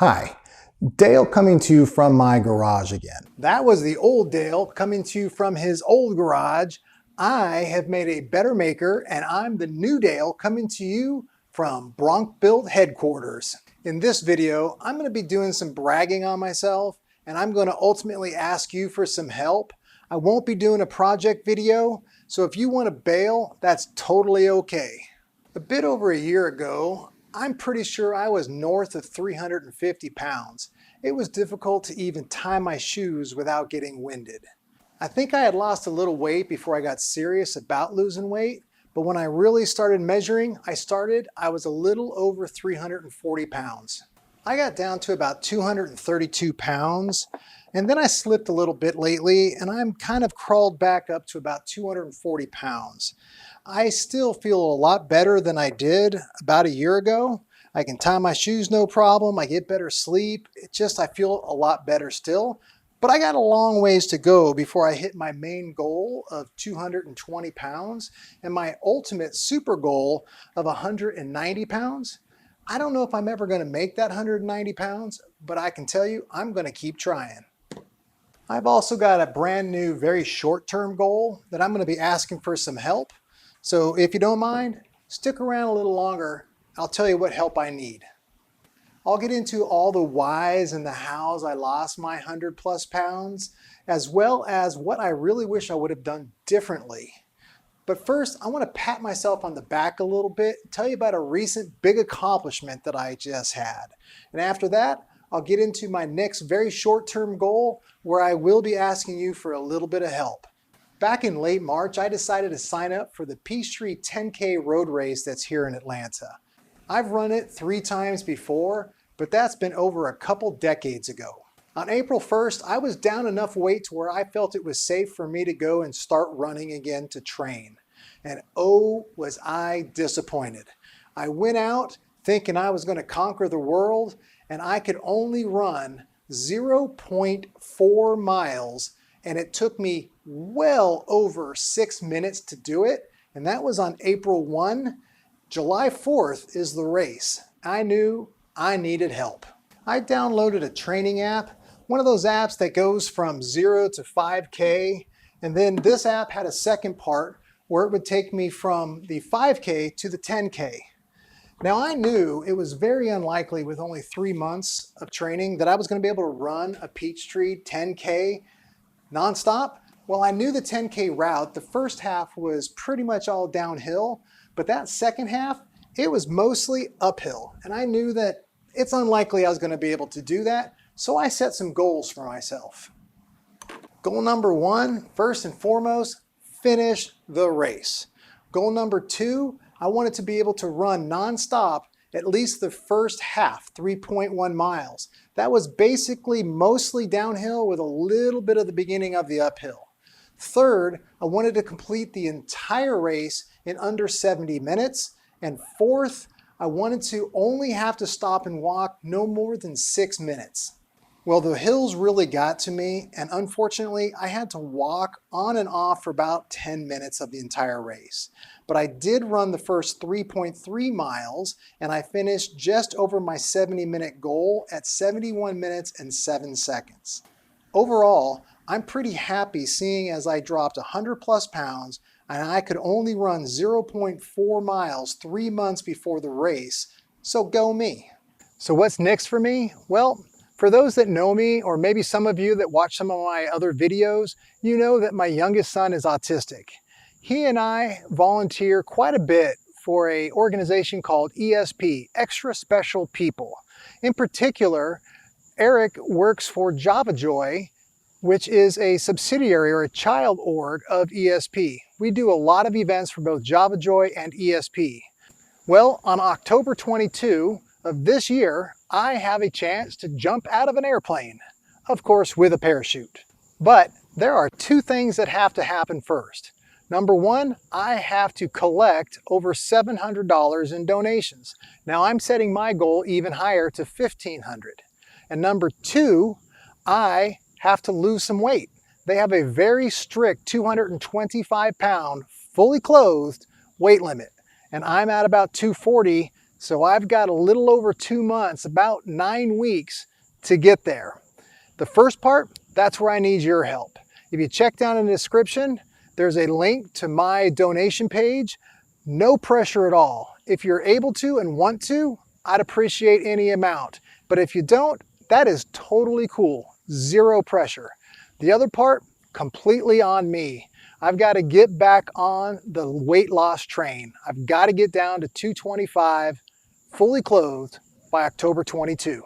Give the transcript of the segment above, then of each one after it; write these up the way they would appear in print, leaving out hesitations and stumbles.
Hi, Dale coming to you from my garage again. That was the old Dale coming to you from his old garage. I have made a better maker, and I'm the new Dale coming to you from BronkBuilt headquarters. In this video, I'm going to be doing some bragging on myself, and I'm going to ultimately ask you for some help. I won't be doing a project video, so if you want to bail, that's totally okay. A bit over a year ago, I'm pretty sure I was north of 350 pounds. It was difficult to even tie my shoes without getting winded. I think I had lost a little weight before I got serious about losing weight, but when I really started measuring, I was a little over 340 pounds. I got down to about 232 pounds, and then I slipped a little bit lately, and I'm kind of crawled back up to about 240 pounds. I still feel a lot better than I did about a year ago. I can tie my shoes no problem, I get better sleep, I feel a lot better still. But I got a long ways to go before I hit my main goal of 220 pounds and my ultimate super goal of 190 pounds. I don't know if I'm ever going to make that 190 pounds, but I can tell you I'm going to keep trying. I've also got a brand new, very short-term goal that I'm going to be asking for some help. So if you don't mind, stick around a little longer. I'll tell you what help I need. I'll get into all the whys and the hows I lost my 100+ pounds, as well as what I really wish I would have done differently. But first, I want to pat myself on the back a little bit, tell you about a recent big accomplishment that I just had. And after that, I'll get into my next very short-term goal where I will be asking you for a little bit of help. Back in late March, I decided to sign up for the Peachtree 10K road race that's here in Atlanta. I've run it 3 times before, but that's been over a couple decades ago. On April 1st, I was down enough weight to where I felt it was safe for me to go and start running again to train. And oh, was I disappointed. I went out thinking I was going to conquer the world, and I could only run 0.4 miles, and it took me well over 6 minutes to do it, and that was on April 1. July 4th is the race. I knew I needed help. I downloaded a training app, one of those apps that goes from 0 to 5K, and then this app had a second part where it would take me from the 5K to the 10K. Now I knew it was very unlikely with only 3 months of training that I was going to be able to run a Peachtree 10K nonstop. Well, I knew the 10K route, the first half was pretty much all downhill, but that second half, it was mostly uphill. And I knew that it's unlikely I was going to be able to do that, so I set some goals for myself. Goal number 1, first and foremost, finish the race. Goal number 2, I wanted to be able to run nonstop at least the first half, 3.1 miles. That was basically mostly downhill with a little bit of the beginning of the uphill. Third, I wanted to complete the entire race in under 70 minutes. And fourth, I wanted to only have to stop and walk no more than 6 minutes. Well, the hills really got to me, and unfortunately, I had to walk on and off for about 10 minutes of the entire race. But I did run the first 3.3 miles, and I finished just over my 70-minute goal at 71 minutes and 7 seconds. Overall, I'm pretty happy seeing as I dropped 100+ pounds, and I could only run 0.4 miles 3 months before the race, so go me. So what's next for me? Well, for those that know me, or maybe some of you that watch some of my other videos, you know that my youngest son is autistic. He and I volunteer quite a bit for an organization called ESP, Extra Special People. In particular, Eric works for JavaJoy, which is a subsidiary or a child org of ESP. We do a lot of events for both JavaJoy and ESP. Well, on October 22 of this year, I have a chance to jump out of an airplane, of course with a parachute. But there are 2 things that have to happen first. Number 1, I have to collect over $700 in donations. Now I'm setting my goal even higher to $1,500. And number 2, I have to lose some weight. They have a very strict 225 pound, fully clothed weight limit. And I'm at about 240, So I've got a little over 2 months, about 9 weeks to get there. The first part, that's where I need your help. If you check down in the description, there's a link to my donation page. No pressure at all. If you're able to and want to, I'd appreciate any amount. But if you don't, that is totally cool. Zero pressure. The other part, completely on me. I've got to get back on the weight loss train. I've got to get down to 225, fully clothed, by October 22.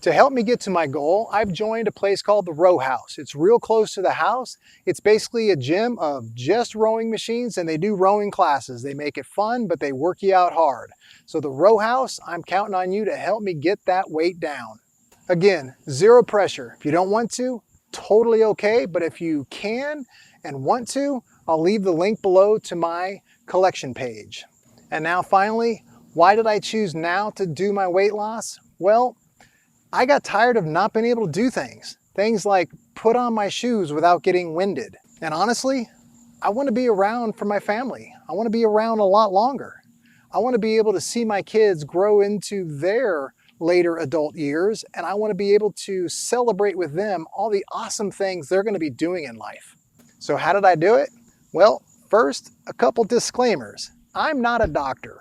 To help me get to my goal, I've joined a place called the Row House. It's real close to the house. It's basically a gym of just rowing machines, and they do rowing classes. They make it fun, but they work you out hard. So the Row House, I'm counting on you to help me get that weight down. Again, zero pressure. If you don't want to, totally okay, but if you can and want to, I'll leave the link below to my collection page. And now finally, why did I choose now to do my weight loss? Well, I got tired of not being able to do things. Things like put on my shoes without getting winded. And honestly, I want to be around for my family. I want to be around a lot longer. I want to be able to see my kids grow into their later adult years, and I want to be able to celebrate with them all the awesome things they're going to be doing in life. So how did I do it? Well, first, a couple disclaimers. I'm not a doctor.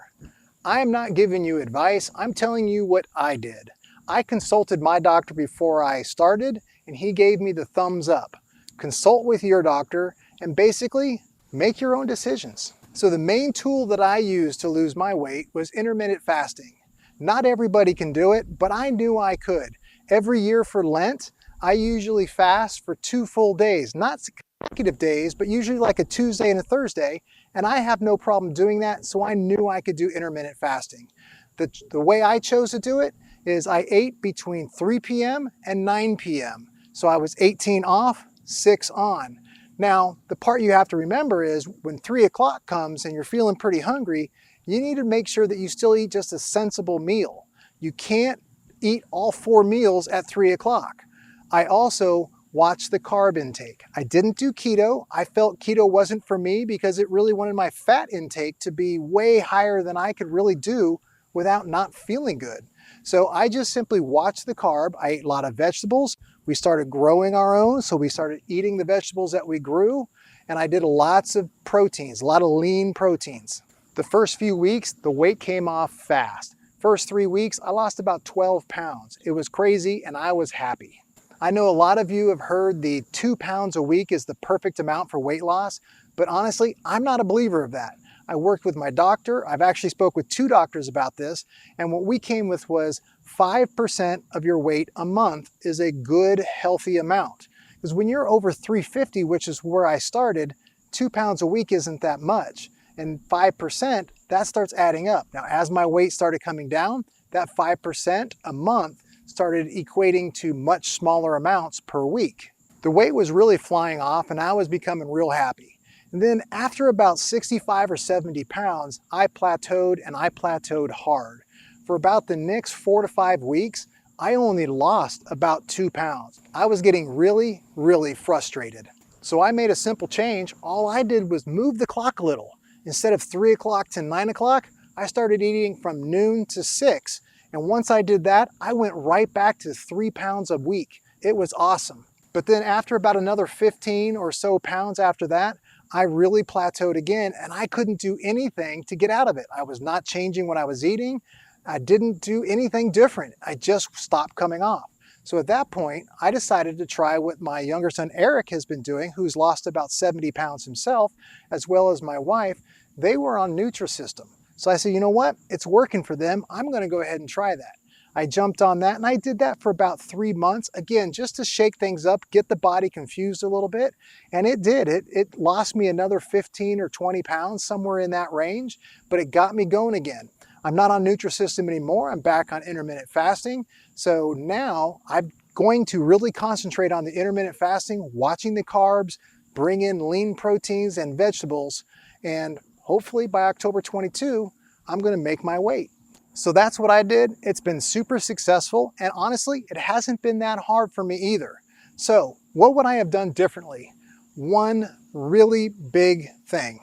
I am not giving you advice. I'm telling you what I did. I consulted my doctor before I started, and he gave me the thumbs up. Consult with your doctor and basically make your own decisions. So the main tool that I used to lose my weight was intermittent fasting. Not everybody can do it, but I knew I could. Every year for Lent, I usually fast for 2 full days, not consecutive days, but usually like a Tuesday and a Thursday, and I have no problem doing that, so I knew I could do intermittent fasting. The way I chose to do it is I ate between 3 p.m. and 9 p.m. So I was 18 off, 6 on. Now, the part you have to remember is when 3 o'clock comes and you're feeling pretty hungry, you need to make sure that you still eat just a sensible meal. You can't eat all 4 meals at 3 o'clock. I also watched the carb intake. I didn't do keto. I felt keto wasn't for me because it really wanted my fat intake to be way higher than I could really do without not feeling good. So I just simply watched the carb. I ate a lot of vegetables. We started growing our own, so we started eating the vegetables that we grew, and I did lots of proteins, a lot of lean proteins. The first few weeks, the weight came off fast. First 3 weeks, I lost about 12 pounds. It was crazy, and I was happy. I know a lot of you have heard the 2 pounds a week is the perfect amount for weight loss, but honestly, I'm not a believer of that. I worked with my doctor. I've actually spoke with 2 doctors about this, and what we came with was 5% of your weight a month is a good, healthy amount. Because when you're over 350, which is where I started, 2 pounds a week isn't that much. And 5%, that starts adding up. Now, as my weight started coming down, that 5% a month started equating to much smaller amounts per week. The weight was really flying off, and I was becoming real happy. And then after about 65 or 70 pounds, I plateaued, and I plateaued hard. For about the next 4 to 5 weeks, I only lost about 2 pounds. I was getting really, really frustrated. So I made a simple change. All I did was move the clock a little. Instead of 3 o'clock to 9 o'clock, I started eating from noon to 6. And once I did that, I went right back to 3 pounds a week. It was awesome. But then after about another 15 or so pounds after that, I really plateaued again, and I couldn't do anything to get out of it. I was not changing what I was eating. I didn't do anything different. I just stopped coming off. So at that point, I decided to try what my younger son Eric has been doing, who's lost about 70 pounds himself, as well as my wife. They were on Nutri System. So I said, you know what? It's working for them. I'm going to go ahead and try that. I jumped on that, and I did that for about 3 months, again, just to shake things up, get the body confused a little bit, and it did. It lost me another 15 or 20 pounds, somewhere in that range, but it got me going again. I'm not on Nutri System anymore. I'm back on intermittent fasting. So now I'm going to really concentrate on the intermittent fasting, watching the carbs, bring in lean proteins and vegetables, and hopefully by October 22, I'm going to make my weight. So that's what I did. It's been super successful, and honestly, it hasn't been that hard for me either. So what would I have done differently? One really big thing.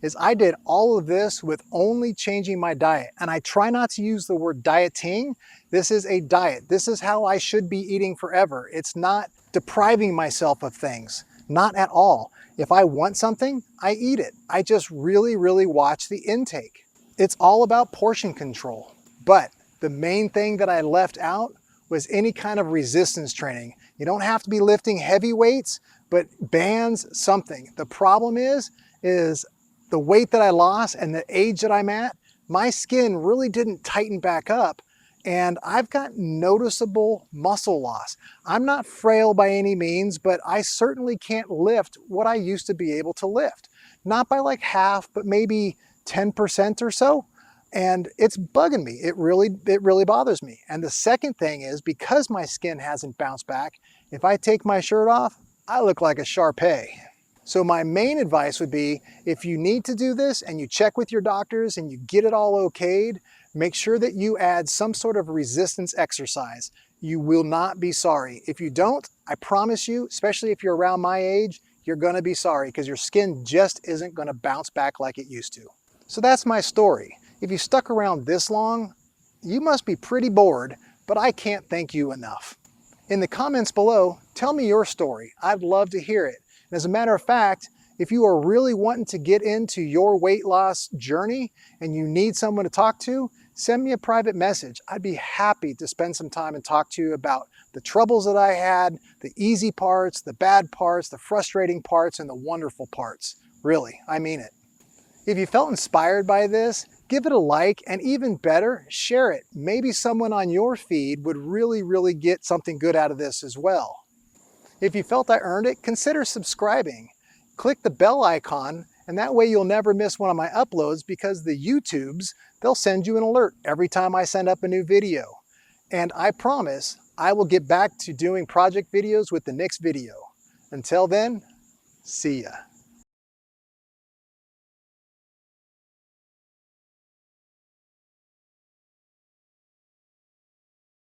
is I did all of this with only changing my diet. And I try not to use the word dieting. This is a diet. This is how I should be eating forever. It's not depriving myself of things, not at all. If I want something, I eat it. I just really watch the intake. It's all about portion control. But the main thing that I left out was any kind of resistance training. You don't have to be lifting heavy weights, but bands, something. The problem is the weight that I lost and the age that I'm at, my skin really didn't tighten back up, and I've got noticeable muscle loss. I'm not frail by any means, but I certainly can't lift what I used to be able to lift. Not by like half, but maybe 10% or so. And it's bugging me. It really bothers me. And the second thing is, because my skin hasn't bounced back, if I take my shirt off, I look like a Shar-Pei. So my main advice would be, if you need to do this and you check with your doctors and you get it all okayed, make sure that you add some sort of resistance exercise. You will not be sorry. If you don't, I promise you, especially if you're around my age, you're gonna be sorry, because your skin just isn't gonna bounce back like it used to. So that's my story. If you stuck around this long, you must be pretty bored, but I can't thank you enough. In the comments below, tell me your story. I'd love to hear it. And as a matter of fact, if you are really wanting to get into your weight loss journey and you need someone to talk to, send me a private message. I'd be happy to spend some time and talk to you about the troubles that I had, the easy parts, the bad parts, the frustrating parts, and the wonderful parts. Really, I mean it. If you felt inspired by this, give it a like, and even better, share it. Maybe someone on your feed would really get something good out of this as well. If you felt I earned it, consider subscribing. Click the bell icon, and that way you'll never miss one of my uploads, because the YouTubes, they'll send you an alert every time I send up a new video. And I promise I will get back to doing project videos with the next video. Until then, see ya.